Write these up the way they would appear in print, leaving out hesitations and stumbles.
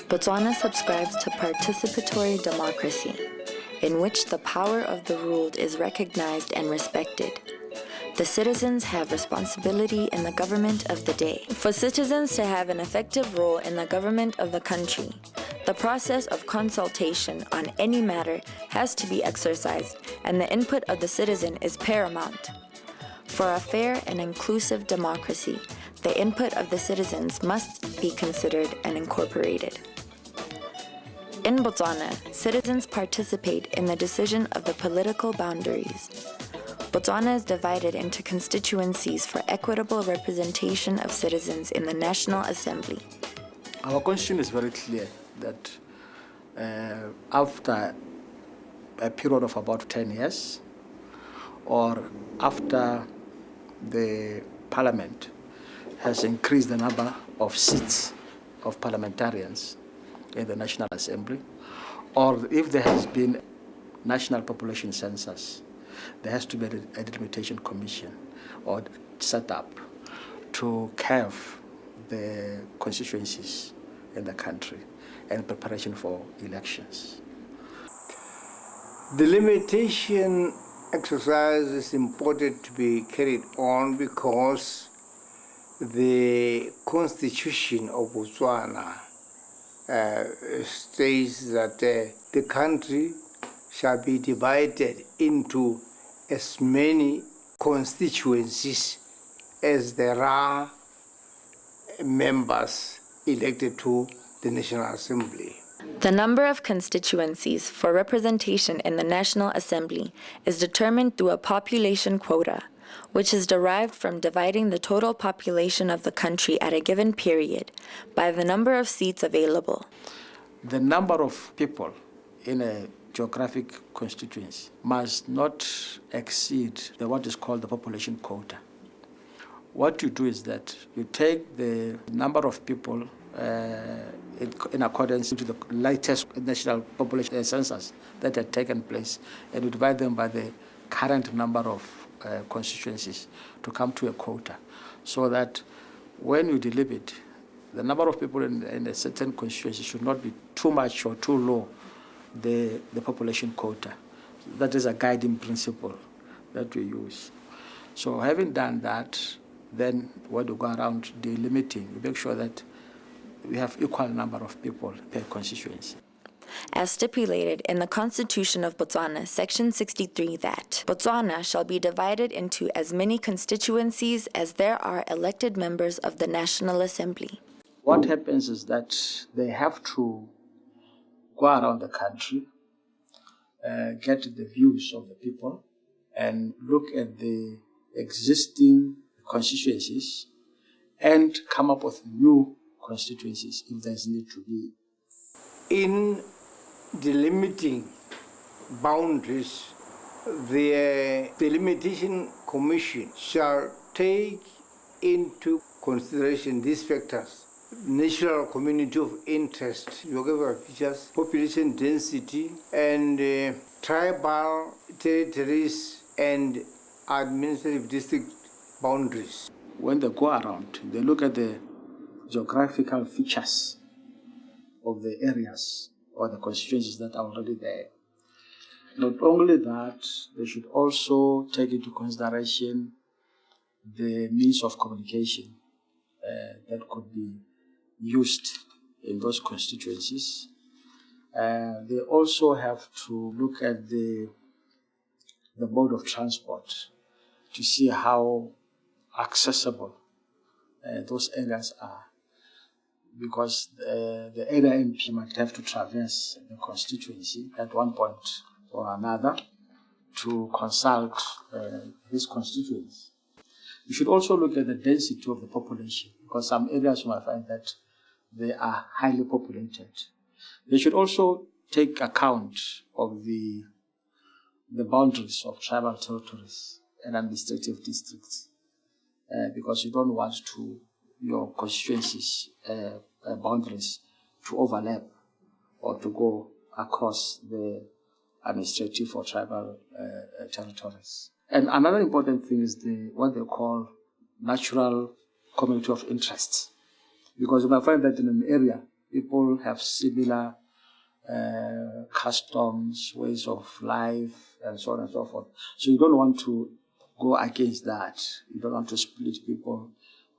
Botswana subscribes to participatory democracy, in which the power of the ruled is recognized and respected. The citizens have responsibility in the government of the day. For citizens to have an effective role in the government of the country, the process of consultation on any matter has to be exercised, and the input of the citizen is paramount. For a fair and inclusive democracy, the input of the citizens must be considered and incorporated. In Botswana, citizens participate in the decision of the political boundaries. Botswana is divided into constituencies for equitable representation of citizens in the National Assembly. Our constitution is very clear that after a period of about 10 years, or after the parliament has increased the number of seats of parliamentarians in the National Assembly, or if there has been national population census, there has to be a delimitation commission or set up to curve the constituencies in the country in preparation for elections. The delimitation exercise is important to be carried on because the Constitution of Botswana states that the country shall be divided into as many constituencies as there are members elected to the National Assembly. The number of constituencies for representation in the National Assembly is determined through a population quota, which is derived from dividing the total population of the country at a given period by the number of seats available. The number of people in a geographic constituency must not exceed what is called the population quota. What you do is that you take the number of people in accordance to the latest national population census that had taken place, and you divide them by the current number of constituencies to come to a quota, so that when you delimit, the number of people in a certain constituency should not be too much or too low the population quota. That is a guiding principle that we use. So having done that, then when you go around delimiting, you make sure that we have equal number of people per constituency. As stipulated in the Constitution of Botswana, Section 63, that Botswana shall be divided into as many constituencies as there are elected members of the National Assembly. What happens is that they have to go around the country, get the views of the people, and look at the existing constituencies and come up with new constituencies if there's need to be. In delimiting boundaries, the delimitation commission shall take into consideration these factors: national community of interest, geographical features, population density, and tribal territories and administrative district boundaries. When they go around, they look at the geographical features of the areas or the constituencies that are already there. Not only that, they should also take into consideration the means of communication that could be used in those constituencies. They also have to look at the mode of transport to see how accessible those areas are, because the area MP might have to traverse the constituency at one point or another to consult his constituents. You should also look at the density of the population, because some areas you might find that they are highly populated. They should also take account of the boundaries of tribal territories and administrative districts, because you don't want your constituencies boundaries to overlap or to go across the administrative or tribal territories. And another important thing is what they call natural community of interest, because you might find that in an area people have similar customs, ways of life, and so on and so forth. So you don't want to go against that. You don't want to split people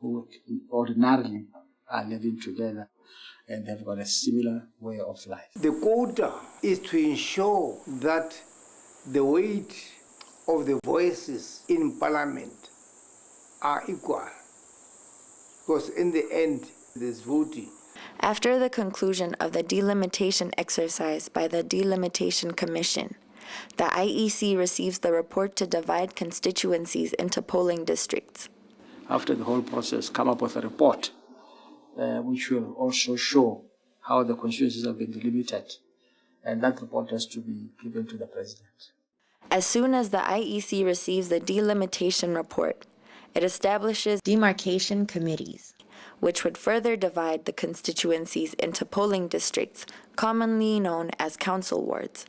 who ordinarily are living together and they've got a similar way of life. The quota is to ensure that the weight of the voices in Parliament are equal. Because in the end, there's voting. After the conclusion of the delimitation exercise by the Delimitation Commission, the IEC receives the report to divide constituencies into polling districts. After the whole process, come up with a report which will also show how the constituencies have been delimited, and that report has to be given to the president. As soon as the IEC receives the delimitation report, it establishes demarcation committees, which would further divide the constituencies into polling districts, commonly known as council wards.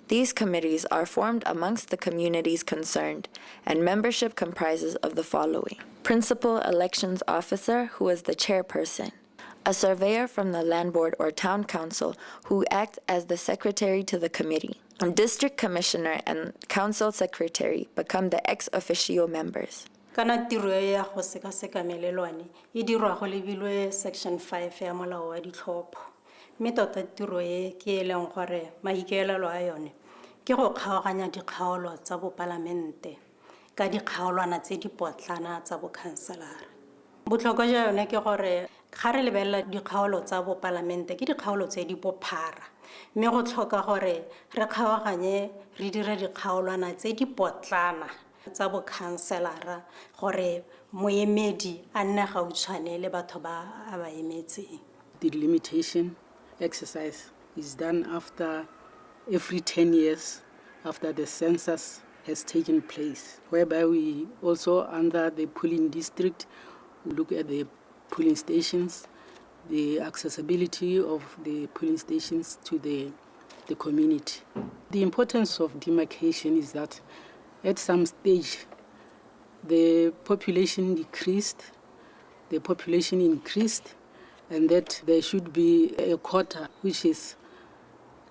These committees are formed amongst the communities concerned, and membership comprises of the following: Principal Elections Officer, who is the chairperson, a surveyor from the land board or town council who acts as the secretary to the committee. District commissioner and council secretary become the ex officio members. Kana tiro ya go sekaseka melelwane e dirwa go lebilwe section 5 ya molao wa ditlhopho mme tota tiro e ke e leng gore maikaelelo a yone ke go kgaoganya dikgaolo tsa bopalamente ka dikgaolwana tse di potlana tsa bokhanselara. Botlhokwa jwa yone ke gore ga re lebelela dikgaolo tsa bopalamente ke dikgaolo tse di bophara mme go tlhoka gore re kgaoganye re dire dikgaolwana tse di potlana tsa bokhanselara gore moemedi a nne gautshwane le batho ba a ba emetseng. The delimitation exercise is done after every 10 years after the census has taken place, whereby we also, under the polling district, look at the polling stations, the accessibility of the polling stations to the community. The importance of demarcation is that at some stage, the population decreased, the population increased, and that there should be a quota which is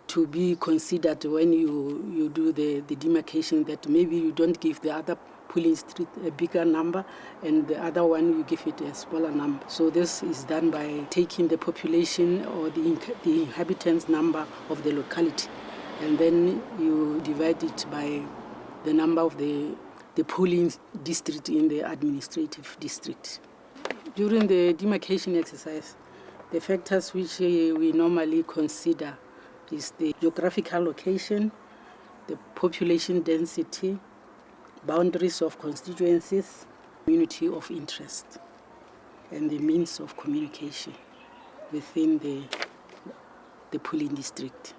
to be considered when you do the demarcation, that maybe you don't give the other polling district a bigger number and the other one you give it a smaller number. So this is done by taking the population or the inhabitants number of the locality, and then you divide it by the number of the polling district in the administrative district. During the demarcation exercise, the factors which we normally consider is the geographical location, the population density, boundaries of constituencies, community of interest, and the means of communication within the polling district.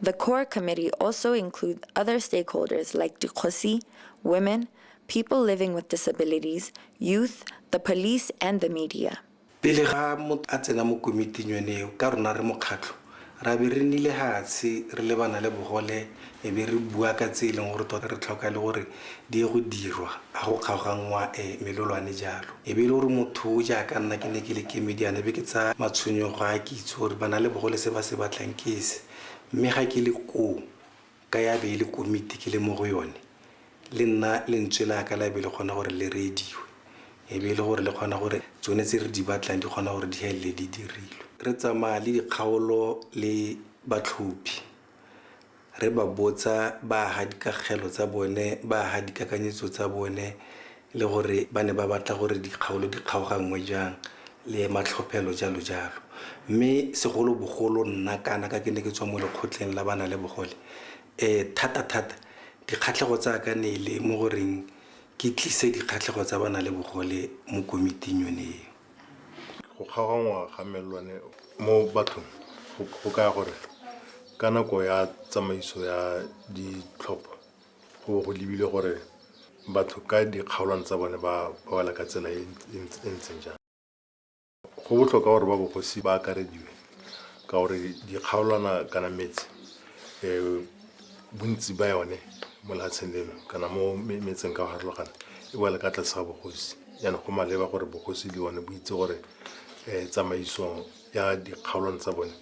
The core committee also includes other stakeholders like dikgosi, women, people living with disabilities, youth, the police, and the media. Pele ga motho a tsena mo komiting yone ka rona re mokgatlo ra be re nile hatsi re lebana le bogole e be re bua ka tse leng gore tota re tlhoka le gore di go dirwa a go kgaogangwa melolwane jalo e be le gore motho o ja ka nna ke ne ke le kemediane be ke tsa matshwenyo ga ke itse gore bana le bogole se ba se batlang ke se mme ga ke le ko ka ya be le komiti ke le mo go yone le nna le ntshela ka la be le gona gore le radio e be le gore le gona gore tsone tse re di batlang di gona gore di hele di dirilwe re tsamaya le dikgaolo le batlhophi re ba botsa ba ha dikagelo tsa bone ba ha dikakanyetso tsa bone le gore ba ne ba batla gore dikgaolo di kgaogangwe jang le matlhophelo jalo jalo mme segolo bogolo nna kana ka ke ne ke tswa mo lekgotleng la bana le bogole thata dikgatlhego tsa ka ne le mo goreng ke tlise dikgatlhego tsa bana le bogole mo komiting yone go kgaogangwa ga melelwane mo bathong go ka gore ka nako ya tsamaiso ya ditlhopho go lebile gore batho ka dikgaolwana tsa bone ba wala ka tsela e ntseng jang go botlhokwa gore ba bogosi ba akarediwe ka gore dikgaolwana kana metsi bontsi ba yone mo lefatsheng leno kana mo metseng ka go harologana e wela ka tlase ga bogosi yana go maleba gore bogosi le one bo itse gore tsamaiso ya dikgaolwana tsa bone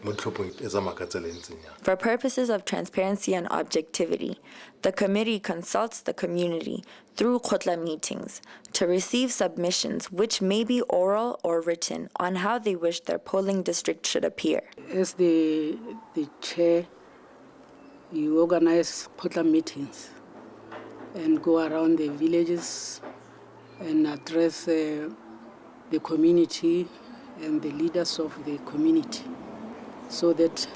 mo ditlhophong e tsamaya ka tsela e ntseng yang. For purposes of transparency and objectivity, the committee consults the community through Khotla meetings to receive submissions which may be oral or written on how they wish their polling district should appear. As the chair, you organize Khotla meetings and go around the villages and address the community and the leaders of the community, so that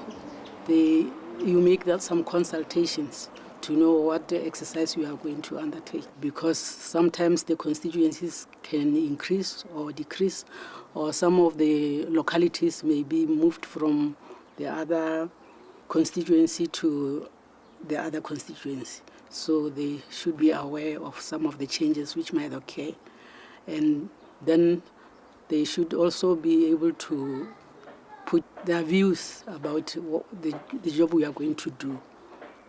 you make some consultations to know what exercise you are going to undertake. Because sometimes the constituencies can increase or decrease, or some of the localities may be moved from the other constituency to the other constituency. So they should be aware of some of the changes which might occur. And then they should also be able to put their views about the job we are going to do,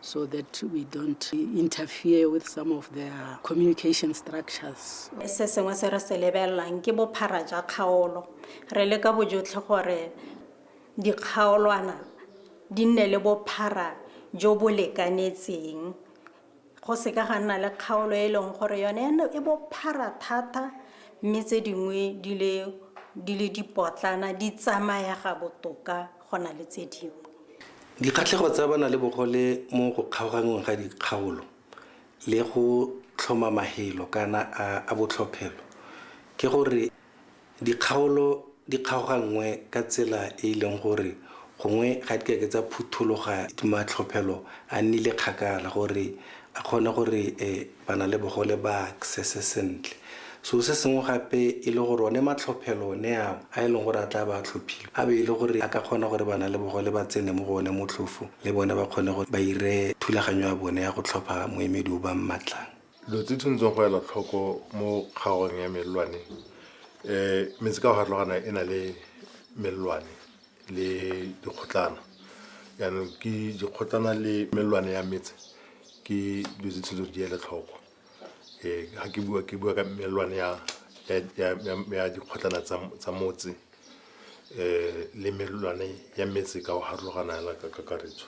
so that we don't interfere with some of their communication structures. Se sengwe se re se lebelelang ke bophara jwa kgaolo. Re leka bojotlhe gore dikgaolwana di nne le bophara jo bo lekanetseng, go se ka ga nna le kgaolo e leng gore yone e bophara thata, mme tse dingwe di le dipotlana di tsamaya ga botoka gona le tse dingwe. Dikgatlhego tsa bana le bogole mo go kgaoganngweng ga dikgaolo le go tlhoma mahelo kana a botlhophelo ke gore dikgaolo di kgaoganngwe ka tsela e leng gore gongwe ga di ke tsa phuthologa matlhophelo a nnile kgakala gore a kgone gore bana le bogole ba access sentle. So se sengwe gape e le gore one matlhophelo ne a e leng gore a tla ba tlhophile a be e le gore a ka kgona gore bana le bogole ba tsene mo gone motlhofo le bone ba kgone gore ba ire thulaganyo ya bone ya go tlhopha moemedi o ba mmatlang. Dilo tse tshwanetseng go ela tlhoko mo kgaogong ya melelwane metse ka go harologana e na le melelwane le dikgotlana. Yaanong ke dikgotlana le melelwane ya metse ke dilo tse tshwanetseng di ele tlhoko. Ha ke bua ka melelwane ya dikgotlana tsa motse le melelwane ya metse ka go harologana ka kakaretso.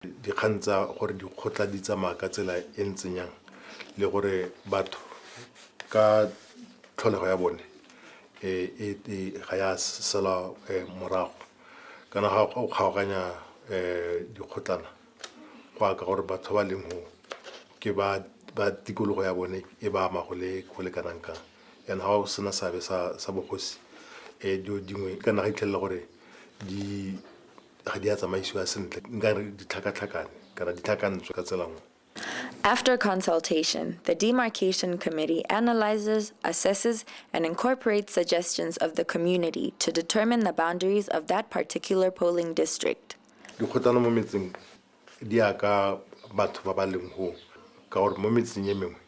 Dikgang tsa gore dikgotla di tsamaya ka tsela e ntseng yang le gore batho ka tlholego ya bone ga ya sala morago kana ga o kgaoganya dikgotlana go aka gore batho ba leng ho ke ba tikologo ya bone e ba ama go le kanang kang. And ha o sena sabe sa bogosi dio dingwe kana ga itlhela gore ga di a tsamaisiwa sentle nka re di tlhakatlhakane kana di tlhakantswe ka tsela nngwe. After consultation, the Demarcation Committee analyzes, assesses, and incorporates suggestions of the community to determine the boundaries of that particular polling district. Dikgotlana mo metseng di aka batho ba ba leng ho ka gore mo metseng e mengwe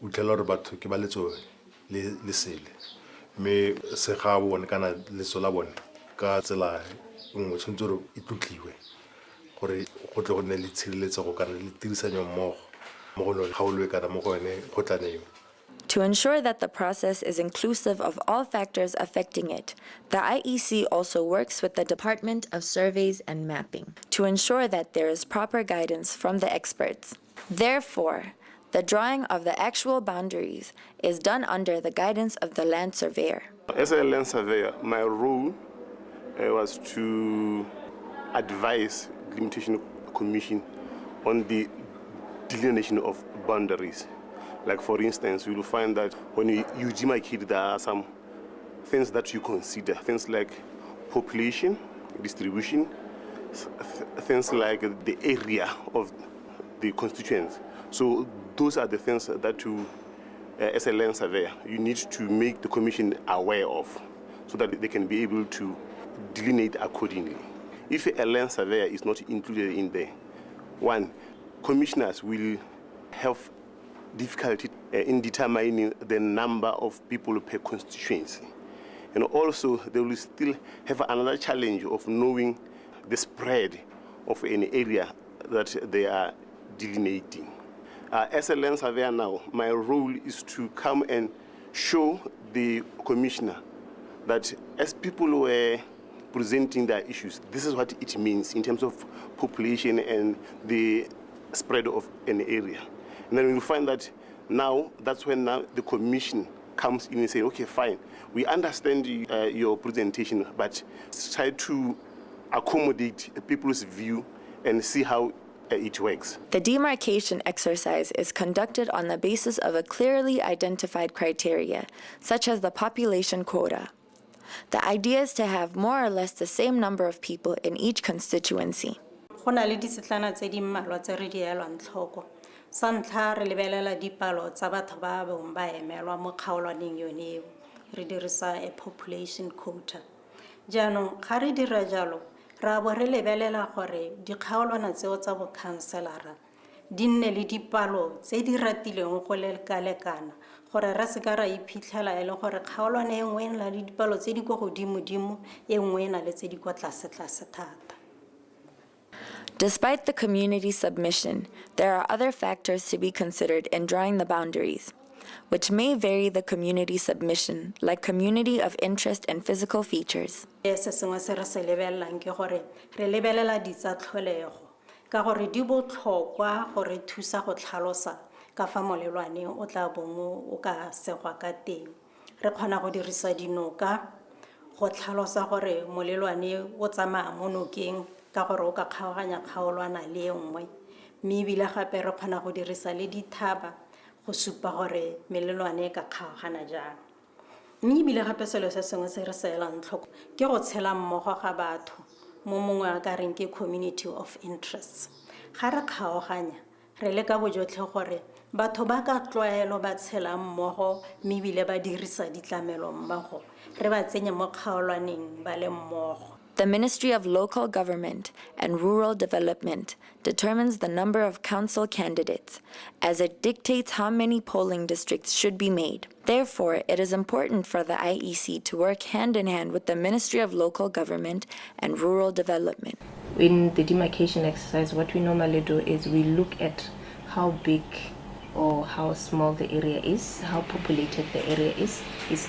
o tlhela gore batho ke ba letso le sele mme se ga bone kana letso la bone ka tsela nngwe tshwanetse gore e tlotliwe gore go tle go nne le tshireletsego kana le tirisanyo mmogo mo go lone kgaolwe kana mo go yone kgotlaneng. To ensure that the process is inclusive of all factors affecting it, the IEC also works with the Department of Surveys and Mapping to ensure that there is proper guidance from the experts. Therefore, the drawing of the actual boundaries is done under the guidance of the land surveyor. As a land surveyor, my role was to advise the Demarcation Commission on the delineation of boundaries. Like for instance, you will find that when you demarcate, there are some things that you consider, things like population, distribution, things like the area of the constituents. So those are the things that you, as a land surveyor, you need to make the commission aware of so that they can be able to delineate accordingly. If a land surveyor is not included in there, one, commissioners will have difficulty in determining the number of people per constituency. And also, they will still have another challenge of knowing the spread of an area that they are delineating. As a land surveyor now, my role is to come and show the commissioner that as people were presenting their issues, this is what it means in terms of population and the spread of an area. And then you find that now, that's when now the commission comes in and say, okay, fine, we understand your presentation, but try to accommodate people's view and see how it works. The demarcation exercise is conducted on the basis of a clearly identified criteria, such as the population quota. The idea is to have more or less the same number of people in each constituency. Go na le disetlana tse di mmalwa tse re di elwang tlhoko. Sa ntlha re lebelela dipalo tsa batho ba bong ba emelwa mo kgaolwaneng yone eo. Re dirisa a population quota. Jaanong ga re dira jalo, ra bo re lebelela gore dikgaolwana tseo tsa bokhanselara di nne le dipalo tse di ratileng go lekalekana gore re se ka ra iphitlhela e le gore kgaolwana e nngwe e na le dipalo tse di kwa godimo-dimo e nngwe e na le tse di kwa tlase-tlase thata. Despite the community submission, there are other factors to be considered in drawing the boundaries, which may vary the community submission, like community of interest and physical features. Se sengwe se re se lebelelang ke gore re lebelela ditsatlholego ka gore di botlhokwa gore thusa go tlhalosa ka fa molelwaneng o tla bong o ka segwa ka teng. Re kgona go dirisa dinoka go tlhalosa gore molelwane o tsamaya mo nokeng ka gore o ka kgaoganya kgaolwana le e nngwe. Mme ebile gape re kgona go dirisa le dithaba go supa gore melelwane e ka kgaogana jang. Mme ebile gape selo se sengwe se re se elang tlhoko ke go tshela mmogo ga batho mo mongwe a ka reng ke community of interest. Ga re kgaoganya re le ka bojotlhe gore batho ba ka tlwaelo ba tshela mmogo mme ebile ba dirisa ditlamelo mmogo re ba tsenye mo kgaolwaneng ba le mmogo. The Ministry of Local Government and Rural Development determines the number of council candidates, as it dictates how many polling districts should be made. Therefore, it is important for the IEC to work hand in hand with the Ministry of Local Government and Rural Development. In the demarcation exercise, what we normally do is we look at how big or how small the area is, how populated the area is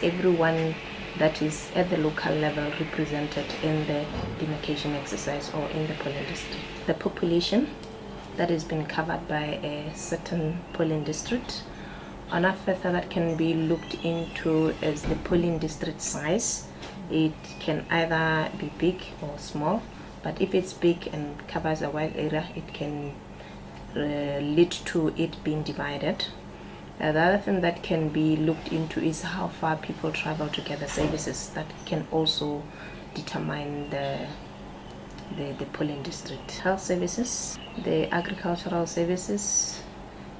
everyone that is at the local level represented in the demarcation exercise or in the polling district. The population that has been covered by a certain polling district. Another factor that can be looked into is the polling district size. It can either be big or small, but if it's big and covers a wide area, it can lead to it being divided. The other thing that can be looked into is how far people travel to get the services. That can also determine the polling district. Health services, the agricultural services,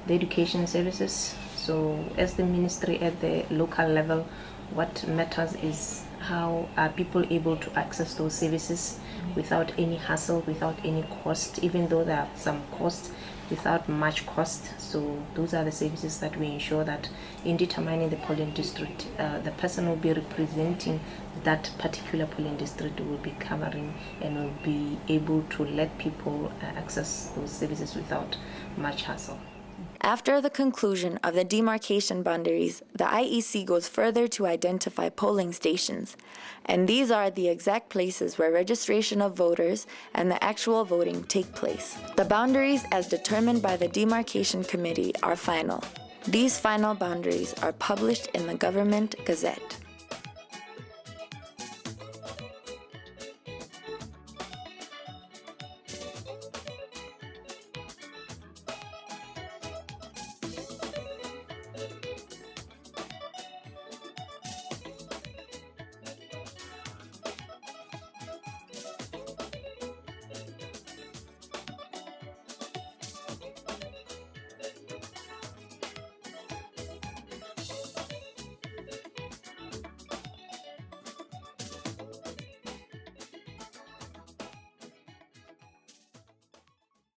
the education services. So as the ministry at the local level, what matters is how are people able to access those services without any hassle, without any cost, even though there are some costs, without much cost. So those are the services that we ensure that in determining the polling district, the person will be representing that particular polling district will be covering and will be able to let people access those services without much hassle. After the conclusion of the demarcation boundaries, the IEC goes further to identify polling stations, and these are the exact places where registration of voters and the actual voting take place. The boundaries as determined by the Demarcation Committee are final. These final boundaries are published in the Government Gazette.